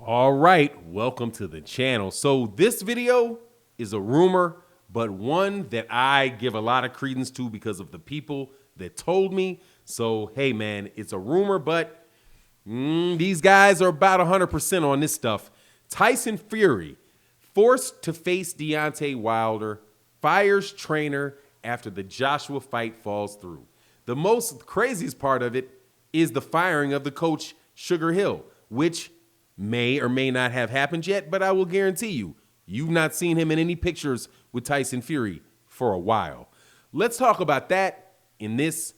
All right, welcome to the channel. So this video is a rumor, but one that I give a lot of credence to because of the people that told me. So, hey man, it's a rumor, but these guys are about 100% on this stuff. Tyson Fury, forced to face Deontay Wilder, fires trainer after the Joshua fight falls through. The most craziest part of it is the firing of the coach Sugar Hill, which may or may not have happened yet, but I will guarantee you've not seen him in any pictures with Tyson Fury for a while. Let's talk about that in this.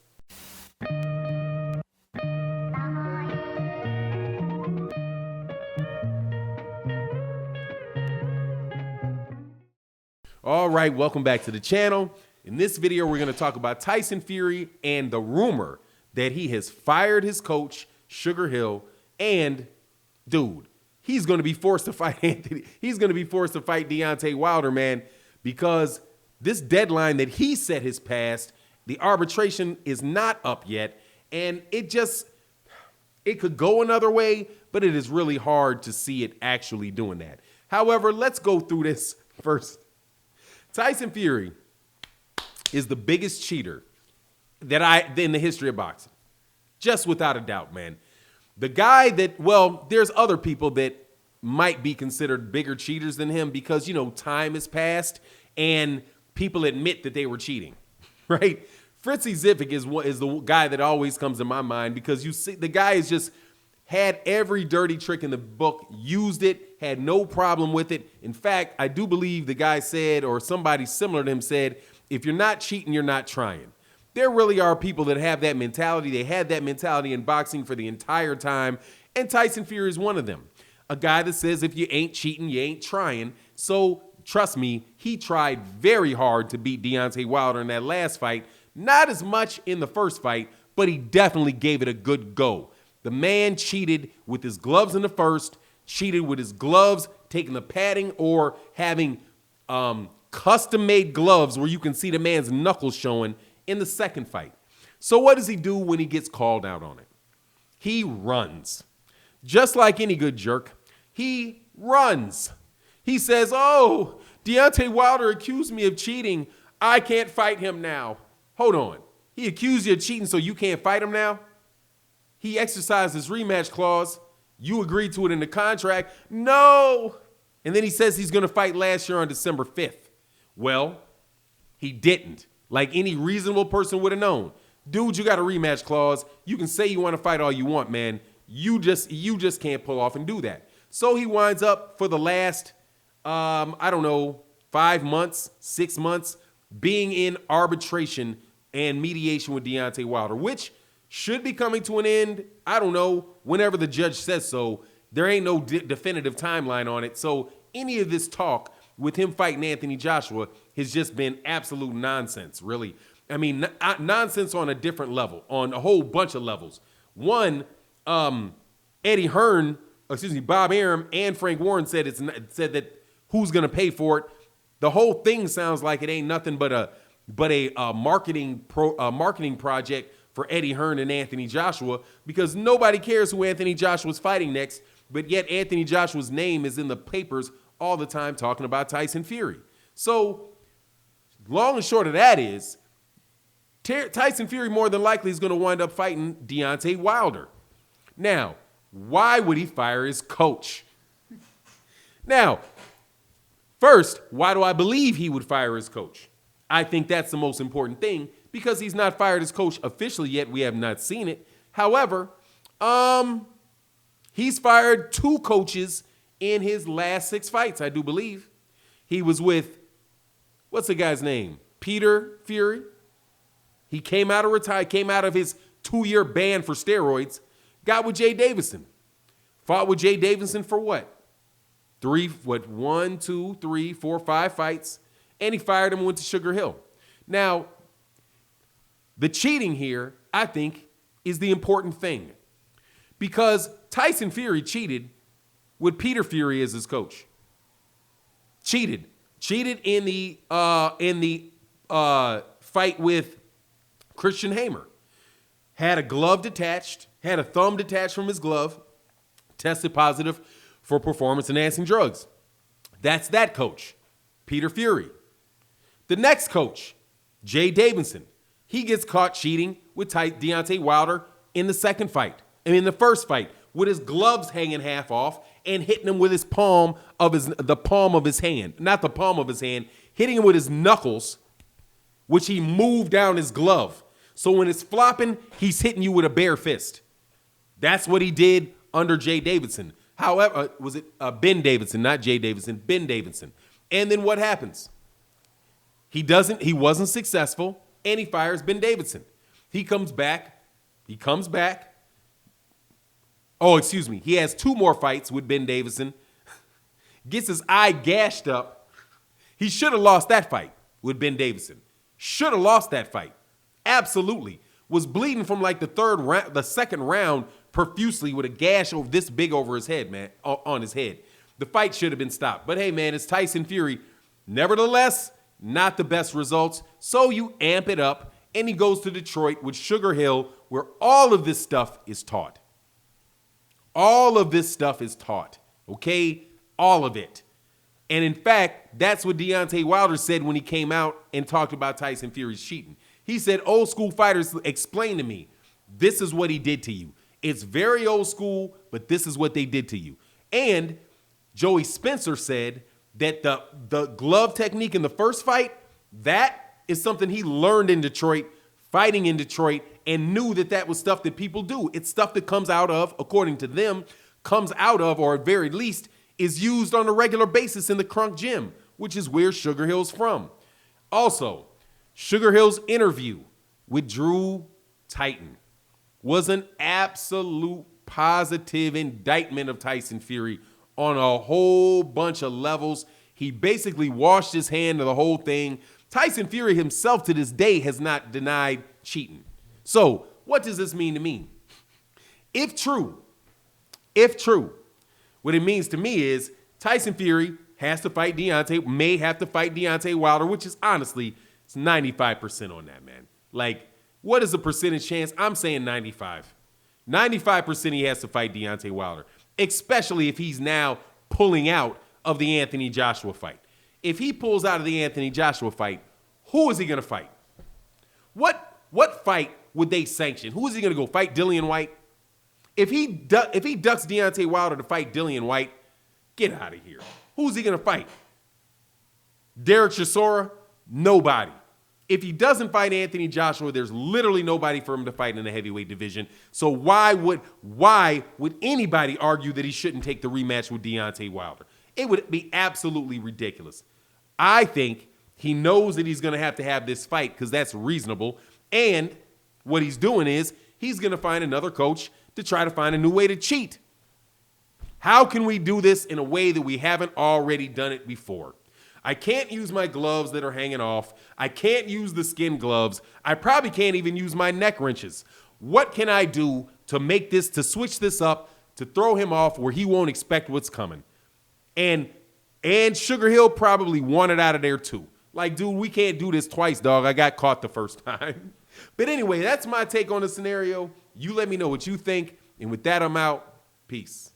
All right, welcome back to the channel. In this video, we're going to talk about Tyson Fury and the rumor that he has fired his coach, Sugar Hill, and dude, he's going to be forced to fight Anthony. He's going to be forced to fight Deontay Wilder, man, because this deadline that he set has passed. The arbitration is not up yet, and it could go another way, but it is really hard to see it actually doing that. However, let's go through this first. Tyson Fury is the biggest cheater in the history of boxing, just without a doubt, man. The guy that, well, there's other people that might be considered bigger cheaters than him because, you know, time has passed and people admit that they were cheating, right? Fritzy Zivik is the guy that always comes to my mind because you see the guy has just had every dirty trick in the book, used it, had no problem with it. In fact, I do believe the guy said, or somebody similar to him said, if you're not cheating, you're not trying. There really are people that have that mentality. They had that mentality in boxing for the entire time, and Tyson Fury is one of them. A guy that says if you ain't cheating, you ain't trying. So trust me, he tried very hard to beat Deontay Wilder in that last fight. Not as much in the first fight, but he definitely gave it a good go. The man cheated with his gloves in the first, cheated with his gloves, taking the padding or having custom-made gloves where you can see the man's knuckles showing in the second fight. So what does he do when he gets called out on it? He runs. Just like any good jerk, he runs. He says, oh, Deontay Wilder accused me of cheating. I can't fight him now. Hold on. He accused you of cheating so you can't fight him now? He exercised his rematch clause. You agreed to it in the contract. No. And then he says he's going to fight last year on December 5th. Well, he didn't. Like any reasonable person would have known. Dude, you got a rematch clause. You can say you want to fight all you want, man. You just can't pull off and do that. So he winds up for the last, 5 months, 6 months, being in arbitration and mediation with Deontay Wilder, which should be coming to an end, I don't know, whenever the judge says so. There ain't no definitive timeline on it. So any of this talk with him fighting Anthony Joshua has just been absolute nonsense, really. I mean, nonsense on a different level, on a whole bunch of levels. One, Bob Arum and Frank Warren said that who's going to pay for it. The whole thing sounds like it ain't nothing but a marketing project for Eddie Hearn and Anthony Joshua, because nobody cares who Anthony Joshua's fighting next, but yet Anthony Joshua's name is in the papers all the time talking about Tyson Fury. So long and short of that is Tyson Fury more than likely is going to wind up fighting Deontay Wilder. Now, why would he fire his coach? Now, first, why do I believe he would fire his coach? I think that's the most important thing because he's not fired his coach officially yet. We have not seen it. However, he's fired 2 coaches in his last 6 fights, I do believe. He was with, what's the guy's name? Peter Fury. He came out of his 2-year ban for steroids, got with Jay Davidson. Fought with Jay Davidson for what? 1, 2, 3, 4, 5 fights. And he fired him and went to Sugar Hill. Now, the cheating here, I think, is the important thing. Because Tyson Fury cheated with Peter Fury as his coach. Cheated in the fight with Christian Hamer. Had a glove detached, had a thumb detached from his glove, tested positive for performance-enhancing drugs. That's that coach, Peter Fury. The next coach, Jay Davidson. He gets caught cheating with Deontay Wilder in the first fight, with his gloves hanging half off and hitting him with the palm of his hand. Not the palm of his hand, hitting him with his knuckles, which he moved down his glove. So when it's flopping, he's hitting you with a bare fist. That's what he did under Jay Davidson. However, was it Ben Davidson, not Jay Davidson, Ben Davidson. And then what happens? He wasn't successful, and he fires Ben Davidson. He comes back. Oh, excuse me. He has 2 more fights with Ben Davidson. Gets his eye gashed up. He should have lost that fight with Ben Davidson. Should have lost that fight. Absolutely. Was bleeding from like the second round profusely with a gash this big over his head, man, on his head. The fight should have been stopped. But hey, man, it's Tyson Fury. Nevertheless, not the best results. So you amp it up, and he goes to Detroit with Sugar Hill, where all of this stuff is taught. All of this stuff is taught, okay? All of it. And in fact, that's what Deontay Wilder said when he came out and talked about Tyson Fury's cheating. He said, old school fighters explain to me, this is what he did to you. It's very old school, but this is what they did to you. And Joey Spencer said that the glove technique in the first fight, that is something he learned in Detroit, fighting in Detroit, and knew that was stuff that people do. It's stuff that comes out of, according to them, or at very least, is used on a regular basis in the Crunk Gym, which is where Sugar Hill's from. Also, Sugar Hill's interview with Drew Titan was an absolute positive indictment of Tyson Fury on a whole bunch of levels. He basically washed his hand of the whole thing. Tyson Fury himself to this day has not denied cheating. So what does this mean to me? If true, what it means to me is Tyson Fury may have to fight Deontay Wilder, which is honestly, it's 95% on that, man. Like, what is the percentage chance? I'm saying 95. 95% he has to fight Deontay Wilder, especially if he's now pulling out of the Anthony Joshua fight. If he pulls out of the Anthony Joshua fight, who is he going to fight? What fight would they sanction? Who is he going to go fight? Dillian White? If he ducks Deontay Wilder to fight Dillian White, get out of here. Who's he going to fight? Derek Chisora? Nobody. If he doesn't fight Anthony Joshua, there's literally nobody for him to fight in the heavyweight division. So why would anybody argue that he shouldn't take the rematch with Deontay Wilder? It would be absolutely ridiculous. I think he knows that he's going to have this fight because that's reasonable. And what he's doing is he's going to find another coach to try to find a new way to cheat. How can we do this in a way that we haven't already done it before? I can't use my gloves that are hanging off. I can't use the skin gloves. I probably can't even use my neck wrenches. What can I do to switch this up, to throw him off where he won't expect what's coming? And Sugar Hill probably wanted out of there too. Like, dude, we can't do this twice, dog. I got caught the first time. But anyway, that's my take on the scenario. You let me know what you think. And with that, I'm out. Peace.